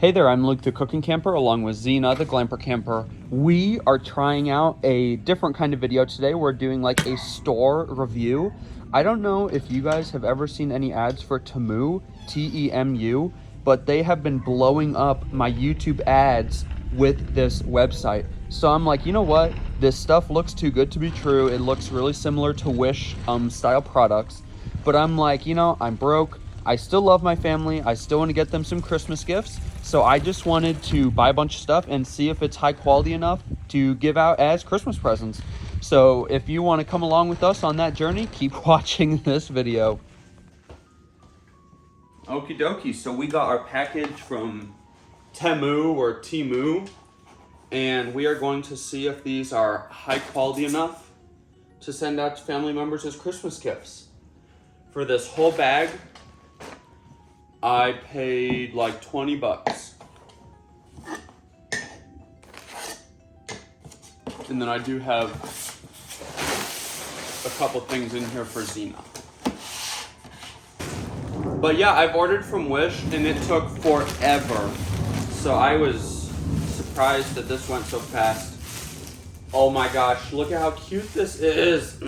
Hey there, I'm Luke the Cooking Camper along with Zena the Glamper Camper. We are trying out a different kind of video today. We're doing like a store review. I don't know if you guys have ever seen any ads for TEMU, T-E-M-U, but they have been blowing up my YouTube ads with this website. So I'm like, you know what? This stuff looks too good to be true. It looks really similar to Wish style products. But I'm like, you know, I'm broke. I still love my family. I still want to get them some Christmas gifts. So I just wanted to buy a bunch of stuff and see if it's high quality enough to give out as Christmas presents. So if you want to come along with us on that journey, keep watching this video. Okie dokie, so we got our package from TEMU or TEMU, and we are going to see if these are high quality enough to send out to family members as Christmas gifts. For this whole bag, I paid like 20 bucks. And then I do have a couple things in here for Zena. But yeah, I've ordered from Wish and it took forever. So I was surprised that this went so fast. Oh my gosh, look at how cute this is.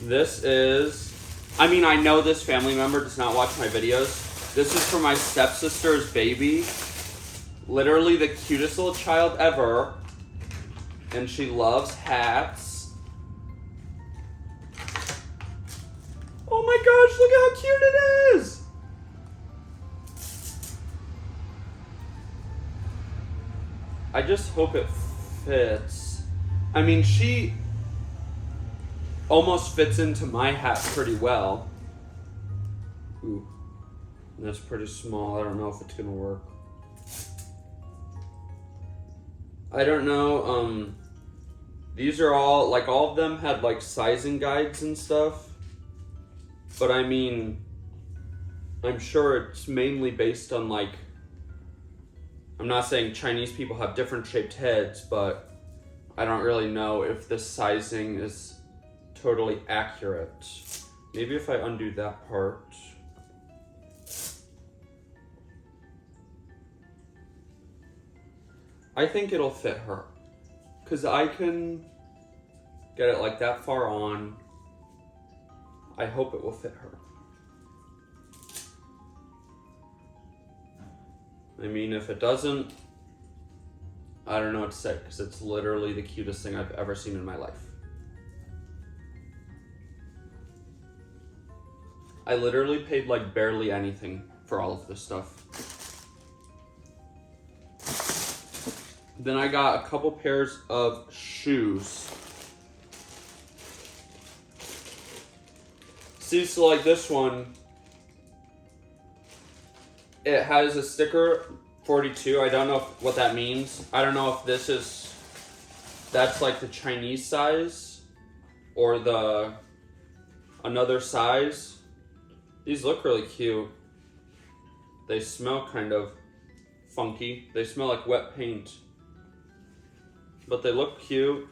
This is, I mean, I know this family member does not watch my videos. This is for my stepsister's baby. Literally the cutest little child ever. And she loves hats. Oh my gosh, look at how cute it is. I just hope it fits. I mean, she almost fits into my hat pretty well. Ooh, that's pretty small. I don't know if it's gonna work. I don't know, these are all, like all of them had like sizing guides and stuff. But I mean, I'm sure it's mainly based on like, I'm not saying Chinese people have different shaped heads, but I don't really know if this sizing is totally accurate. Maybe if I undo that part. I think it'll fit her. Because I can get it like that far on. I hope it will fit her. I mean, if it doesn't, I don't know what to say, because it's literally the cutest thing I've ever seen in my life. I literally paid like barely anything for all of this stuff. Then I got a couple pairs of shoes. See, so like this one, it has a sticker 42. I don't know what that means. I don't know if that's like the Chinese size or the another size. These look really cute. They smell kind of funky. They smell like wet paint. But they look cute.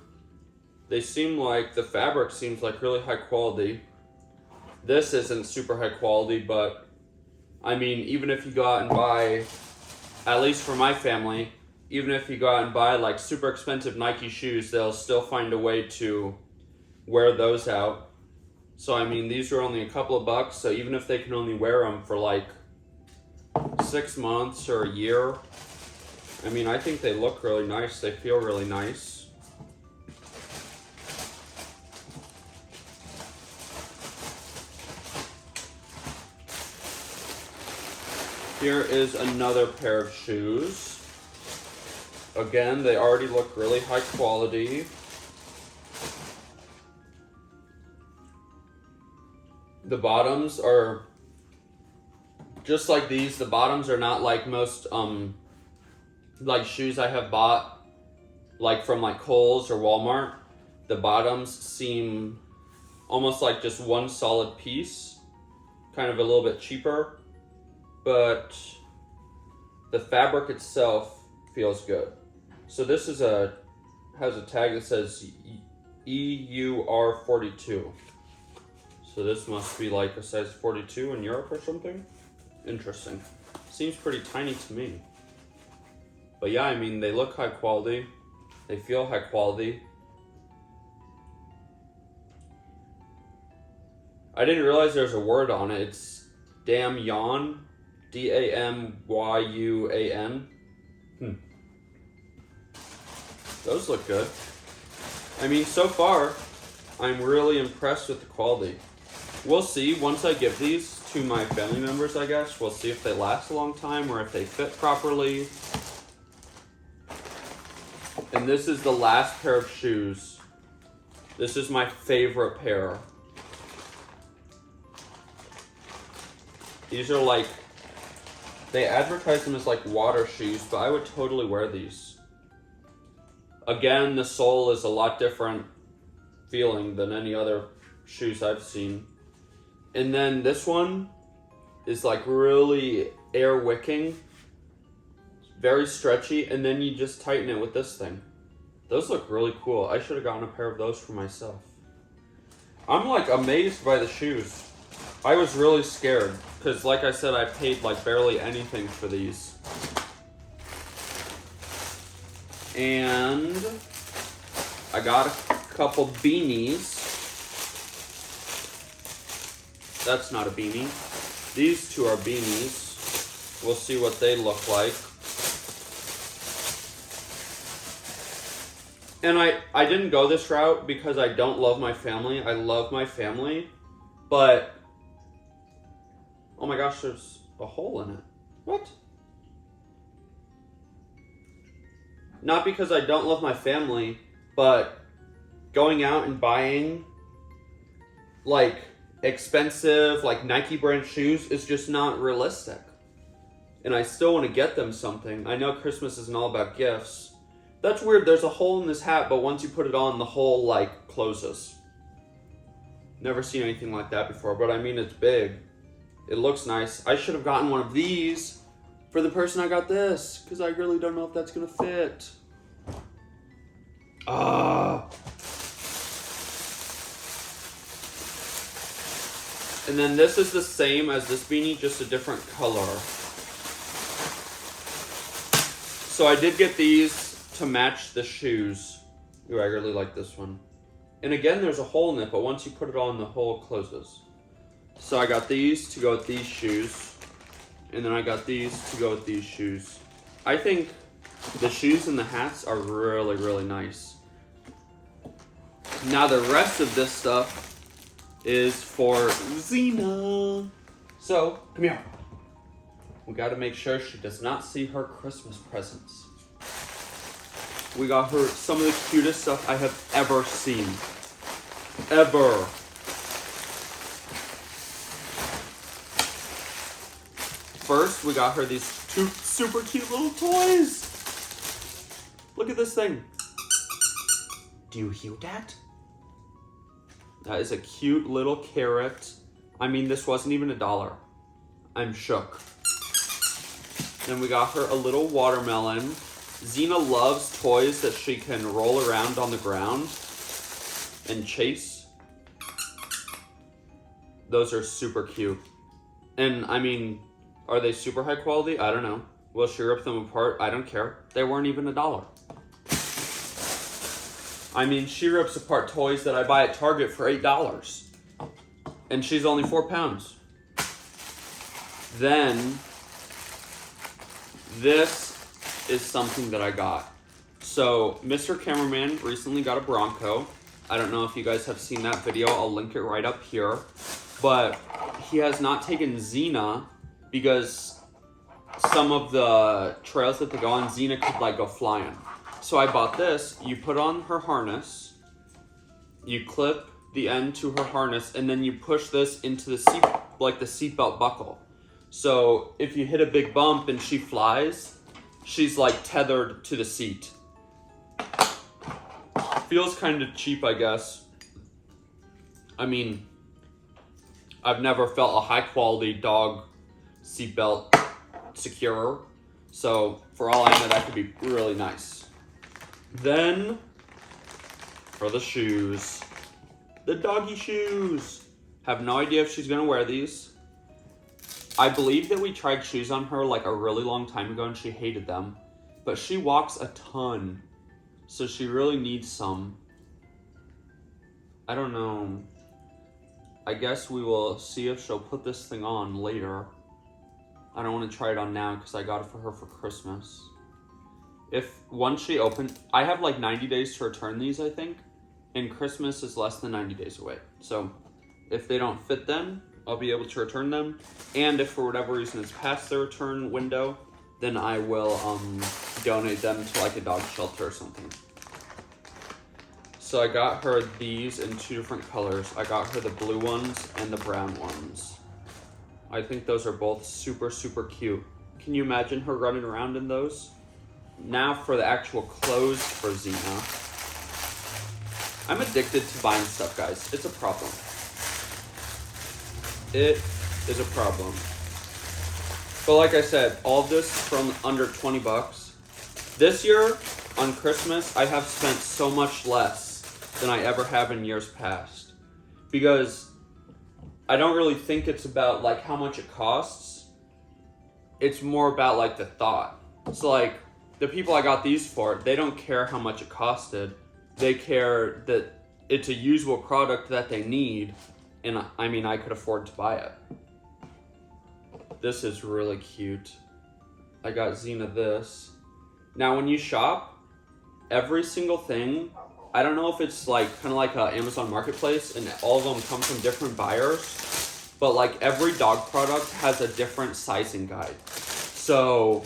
They seem like, the fabric seems like really high quality. This isn't super high quality, but I mean, even if you go out and buy, at least for my family, even if you go out and buy like super expensive Nike shoes, they'll still find a way to wear those out. So I mean, these are only a couple of bucks, so even if they can only wear them for like 6 months or a year, I mean, I think they look really nice. They feel really nice. Here is another pair of shoes. Again, they already look really high quality. The bottoms are just like these. The bottoms are not like most like shoes I have bought like from like Kohl's or Walmart. The bottoms seem almost like just one solid piece, kind of a little bit cheaper, but the fabric itself feels good. So this is has a tag that says EUR 42. So this must be like a size 42 in Europe or something. Interesting. Seems pretty tiny to me. But yeah, I mean, they look high quality. They feel high quality. I didn't realize there's a word on it. It's Damyuan. Damyuan. Those look good. I mean, so far, I'm really impressed with the quality. We'll see. Once I give these to my family members, I guess, we'll see if they last a long time or if they fit properly. And this is the last pair of shoes. This is my favorite pair. These are like, they advertise them as like water shoes, but I would totally wear these. Again, the sole is a lot different feeling than any other shoes I've seen. And then this one is like really air wicking, very stretchy, and then you just tighten it with this thing. Those look really cool. I should have gotten a pair of those for myself. I'm like amazed by the shoes. I was really scared because, like I said, I paid like barely anything for these. And I got a couple beanies. That's not a beanie. These two are beanies. We'll see what they look like. And I didn't go this route because I don't love my family. I love my family, but oh my gosh, there's a hole in it. What? Not because I don't love my family, but going out and buying like expensive like Nike brand shoes is just not realistic. And I still want to get them something. I know Christmas isn't all about gifts. That's weird. There's a hole in this hat, but once you put it on, the hole like closes. Never seen anything like that before, but I mean, it's big. It looks nice. I should have gotten one of these for the person I got this, because I really don't know if that's gonna fit. And then this is the same as this beanie, just a different color. So I did get these to match the shoes. Ooh, I really like this one. And again, there's a hole in it, but once you put it on, the hole closes. So I got these to go with these shoes. And then I got these to go with these shoes. I think the shoes and the hats are really, really nice. Now the rest of this stuff is for Xena. So, come here. We gotta make sure she does not see her Christmas presents. We got her some of the cutest stuff I have ever seen. Ever. First, we got her these two super cute little toys. Look at this thing. Do you hear that? That is a cute little carrot. I mean, this wasn't even $1. I'm shook. Then we got her a little watermelon. Xena loves toys that she can roll around on the ground and chase. Those are super cute. And I mean, are they super high quality? I don't know. Will she rip them apart? I don't care. They weren't even $1. I mean, she rips apart toys that I buy at Target for $8. And she's only 4 pounds. Then, this is something that I got. So, Mr. Cameraman recently got a Bronco. I don't know if you guys have seen that video. I'll link it right up here. But he has not taken Xena because some of the trails that they go on, Xena could like go flying. So I bought this. You put on her harness, you clip the end to her harness, and then you push this into the seat, like the seatbelt buckle. So if you hit a big bump and she flies, she's like tethered to the seat. Feels kind of cheap, I guess. I mean, I've never felt a high quality dog seatbelt securer. So for all I know, that could be really nice. Then, for the shoes. The doggy shoes. Have no idea if she's gonna wear these. I believe that we tried shoes on her like a really long time ago and she hated them. But she walks a ton. So she really needs some. I don't know. I guess we will see if she'll put this thing on later. I don't want to try it on now because I got it for her for Christmas. Once she opens, I have like 90 days to return these, I think. And Christmas is less than 90 days away. So if they don't fit then, I'll be able to return them. And if for whatever reason it's past the return window, then I will donate them to like a dog shelter or something. So I got her these in 2 different colors. I got her the blue ones and the brown ones. I think those are both super, super cute. Can you imagine her running around in those? Now for the actual clothes for Xena. I'm addicted to buying stuff, guys. It's a problem. It is a problem. But like I said, all of this from under 20 bucks. This year, on Christmas, I have spent so much less than I ever have in years past. Because I don't really think it's about like how much it costs. It's more about like the thought. So like the people I got these for, they don't care how much it costed. They care that it's a usable product that they need. And I mean, I could afford to buy it. This is really cute. I got Xena this. Now when you shop, every single thing, I don't know if it's like kind of like a Amazon Marketplace and all of them come from different buyers, but like every dog product has a different sizing guide. So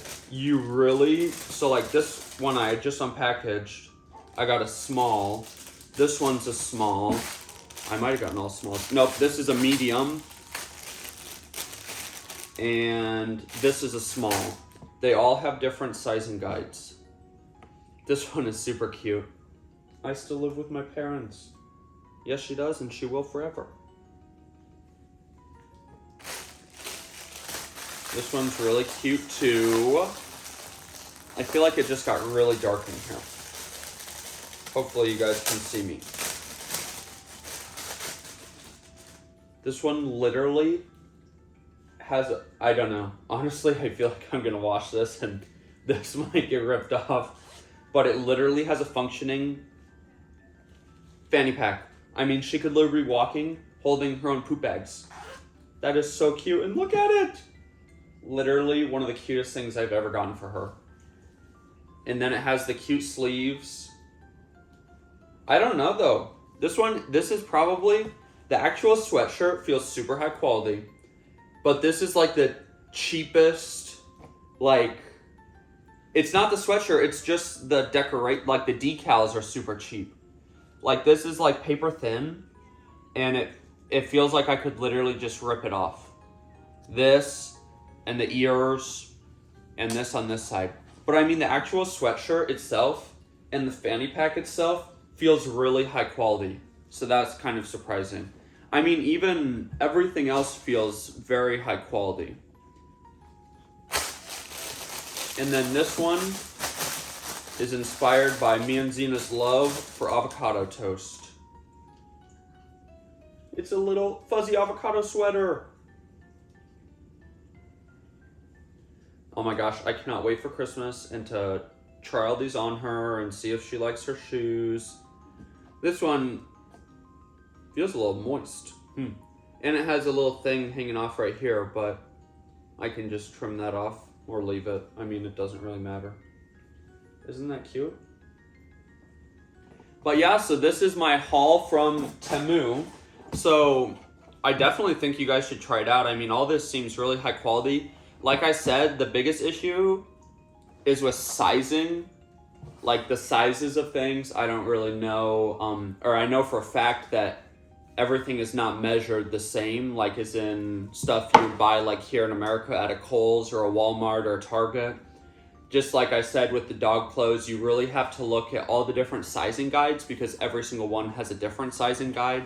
like this one I just unpackaged, I got a small. This one's a small. I might have gotten all small. Nope, this is a medium. And this is a small. They all have different sizing guides. This one is super cute. I still live with my parents. Yes, she does, and she will forever. This one's really cute too. I feel like it just got really dark in here. Hopefully you guys can see me. This one literally has I don't know. Honestly, I feel like I'm gonna wash this and this might get ripped off. But it literally has a functioning fanny pack. I mean, she could literally be walking, holding her own poop bags. That is so cute, and look at it! Literally one of the cutest things I've ever gotten for her. And then it has the cute sleeves. I don't know though. This is probably, the actual sweatshirt feels super high quality. But this is like the cheapest, like, it's not the sweatshirt, it's just the like the decals are super cheap. Like this is like paper thin, and it feels like I could literally just rip it off. This, and the ears, and this on this side. But I mean the actual sweatshirt itself, and the fanny pack itself, feels really high quality. So that's kind of surprising. I mean, even everything else feels very high quality. And then this one is inspired by me and Xena's love for avocado toast. It's a little fuzzy avocado sweater. Oh my gosh, I cannot wait for Christmas and to try all these on her and see if she likes her shoes. This one feels a little moist. And it has a little thing hanging off right here, but I can just trim that off or leave it. I mean, it doesn't really matter. Isn't that cute? But yeah, so this is my haul from TEMU. So I definitely think you guys should try it out. I mean, all this seems really high quality. Like I said, the biggest issue is with sizing. Like the sizes of things, I don't really know. Or I know for a fact that everything is not measured the same, like as in stuff you would buy like here in America at a Kohl's or a Walmart or a Target. Just like I said with the dog clothes, you really have to look at all the different sizing guides because every single one has a different sizing guide.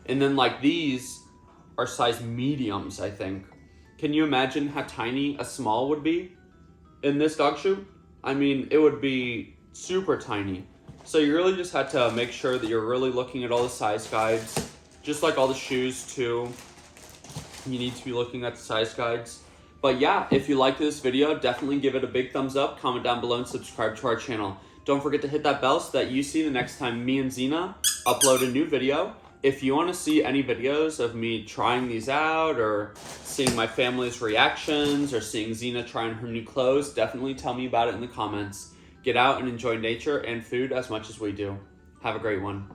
And then like these are size mediums, I think. Can you imagine how tiny a small would be in this dog shoe? I mean, it would be super tiny. So you really just had to make sure that you're really looking at all the size guides, just like all the shoes too. You need to be looking at the size guides. But yeah, if you like this video, definitely give it a big thumbs up, comment down below, and subscribe to our channel. Don't forget to hit that bell so that you see the next time me and Xena upload a new video. If you want to see any videos of me trying these out, or seeing my family's reactions, or seeing Xena trying her new clothes, definitely tell me about it in the comments. Get out and enjoy nature and food as much as we do. Have a great one.